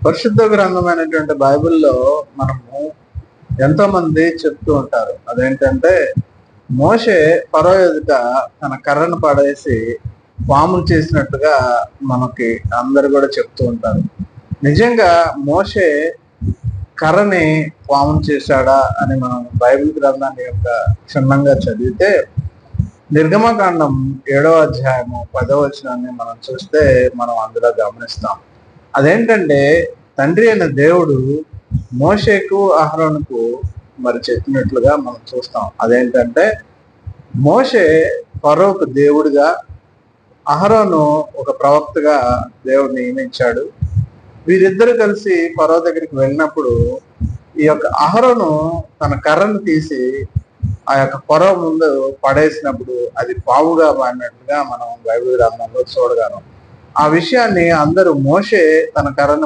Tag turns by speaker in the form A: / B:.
A: పరిశుద్ధ గ్రంథమైనటువంటి బైబిల్లో మనము ఎంతో మంది చెప్తూ ఉంటారు. అదేంటంటే మోషే ఫరో ఎదుట తన కర్రను పడేసి పాములు చేసినట్టుగా మనకి అందరు కూడా చెప్తూ ఉంటారు. నిజంగా మోషే కర్రని పాములు చేశాడా అని మనం బైబిల్ గ్రంథాన్ని యొక్క క్షుణ్ణంగా చదివితే నిర్గమకాండం 7వ అధ్యాయము 10వ వచనాన్ని మనం చూస్తే మనం అందులో గమనిస్తాం. అదేంటంటే తండ్రి అయిన దేవుడు మోషేకు అహరోనుకు మరి చెప్పినట్లుగా మనం చూస్తాం. అదేంటంటే మోషే ఫరోకు దేవుడిగా, అహరోను ఒక ప్రవక్తగా దేవుడు నియమించాడు. వీరిద్దరు కలిసి ఫరో దగ్గరికి వెళ్ళినప్పుడు ఈ యొక్క అహరోను తన కర్రను తీసి ఆ యొక్క ఫరో ముందు పడేసినప్పుడు అది పావుగా మారినట్లుగా మనం బైబిల్ గ్రంథంలో చూడగలం. ఆ విషయాన్ని అందరూ మోషే తన కర్రను